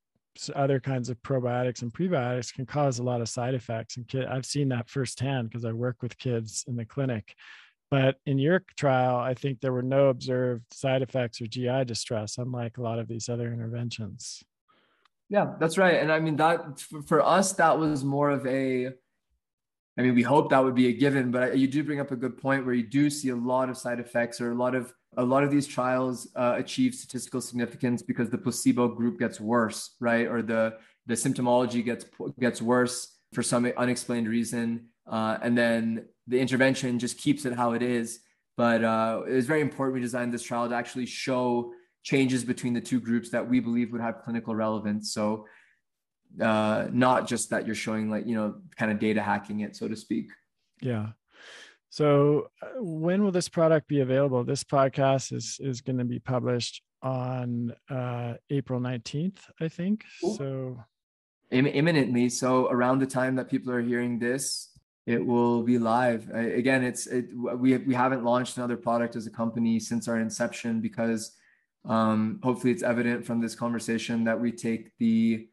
other kinds of probiotics and prebiotics, can cause a lot of side effects. And I've seen that firsthand because I work with kids in the clinic. But in your trial, I think there were no observed side effects or GI distress, unlike a lot of these other interventions. Yeah, that's right. And I mean, that for us, that was more of we hope that would be a given, but you do bring up a good point where you do see a lot of side effects, or a lot of these trials achieve statistical significance because the placebo group gets worse, right? Or the the symptomology gets worse for some unexplained reason, and then the intervention just keeps it how it is. But it was very important we designed this trial to actually show changes between the two groups that we believe would have clinical relevance. So not just that you're showing kind of data hacking it, so to speak. Yeah. So when will this product be available? This podcast is going to be published on April 19th, I think. Cool. So imminently. So around the time that people are hearing this, it will be live. Again, we haven't launched another product as a company since our inception because hopefully it's evident from this conversation that we take the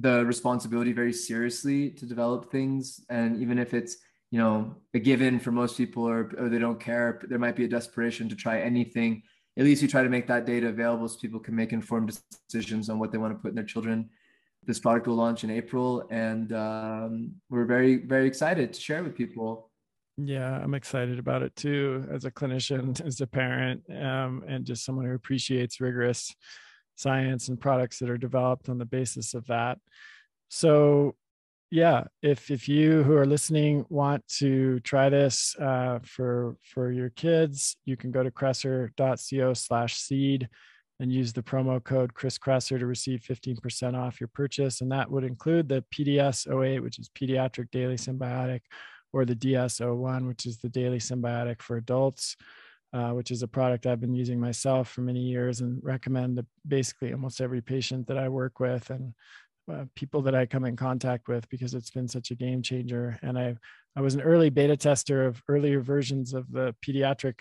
responsibility very seriously to develop things. And even if it's, a given for most people or they don't care, there might be a desperation to try anything. At least we try to make that data available so people can make informed decisions on what they want to put in their children. This product will launch in April, and we're very, very excited to share it with people. Yeah, I'm excited about it too, as a clinician, as a parent, and just someone who appreciates rigorous science and products that are developed on the basis of that. So yeah, if you who are listening want to try this for your kids, you can go to kresser.co/seed and use the promo code Chris Kresser to receive 15% off your purchase. And that would include the PDS-08, which is Pediatric Daily Synbiotic, or the DS-01, which is the Daily Synbiotic for adults, which is a product I've been using myself for many years and recommend to basically almost every patient that I work with and people that I come in contact with, because it's been such a game changer. And I was an early beta tester of earlier versions of the pediatric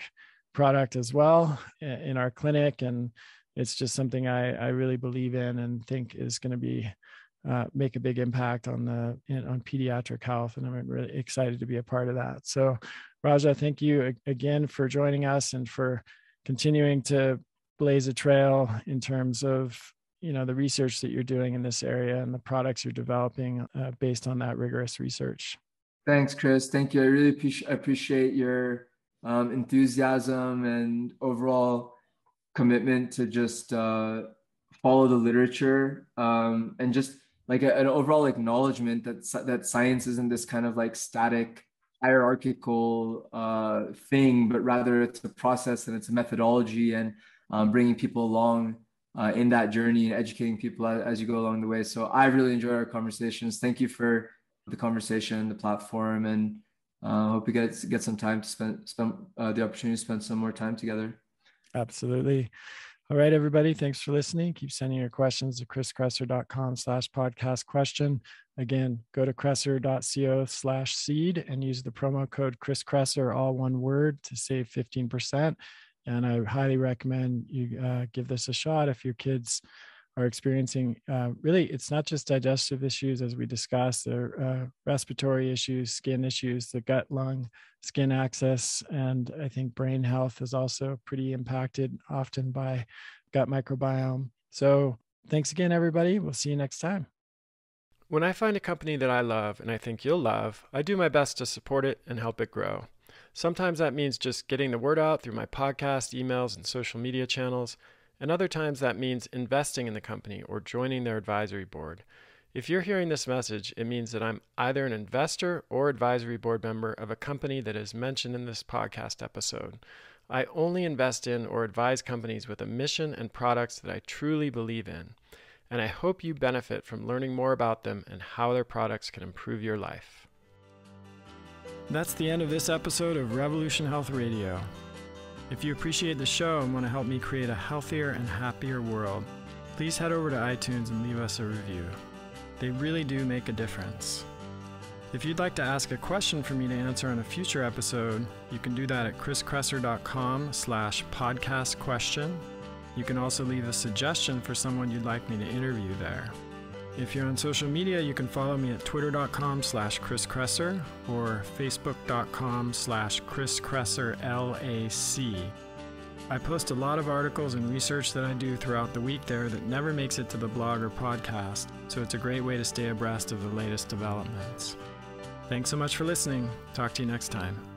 product as well in our clinic. And it's just something I really believe in and think is going to be make a big impact on pediatric health. And I'm really excited to be a part of that. So Raja, thank you again for joining us and for continuing to blaze a trail in terms of the research that you're doing in this area and the products you're developing based on that rigorous research. Thanks, Chris. Thank you. I really appreciate your enthusiasm and overall commitment to just follow the literature and just like an overall acknowledgement that science isn't this kind of like static hierarchical thing, but rather it's a process and it's a methodology, and bringing people along in that journey and educating people as you go along the way. So I really enjoy our conversations. Thank you for the conversation, the platform, and hope we get some time to spend the opportunity to spend some more time together. Absolutely. All right, everybody. Thanks for listening. Keep sending your questions to chriskresser.com/podcast question. Again, go to kresser.co/seed and use the promo code Chris Kresser, all one word, to save 15%. And I highly recommend you give this a shot if your kids are experiencing, really, it's not just digestive issues, as we discussed, they're respiratory issues, skin issues, the gut, lung, skin axis, and I think brain health is also pretty impacted often by gut microbiome. So thanks again, everybody. We'll see you next time. When I find a company that I love and I think you'll love, I do my best to support it and help it grow. Sometimes that means just getting the word out through my podcast, emails, and social media channels. And other times that means investing in the company or joining their advisory board. If you're hearing this message, it means that I'm either an investor or advisory board member of a company that is mentioned in this podcast episode. I only invest in or advise companies with a mission and products that I truly believe in. And I hope you benefit from learning more about them and how their products can improve your life. That's the end of this episode of Revolution Health Radio. If you appreciate the show and want to help me create a healthier and happier world, please head over to iTunes and leave us a review. They really do make a difference. If you'd like to ask a question for me to answer on a future episode, you can do that at chriskresser.com/podcast question. You can also leave a suggestion for someone you'd like me to interview there. If you're on social media, you can follow me at twitter.com/Chris Kresser or facebook.com/Chris Kresser L.A.C. I post a lot of articles and research that I do throughout the week there that never makes it to the blog or podcast, so it's a great way to stay abreast of the latest developments. Thanks so much for listening. Talk to you next time.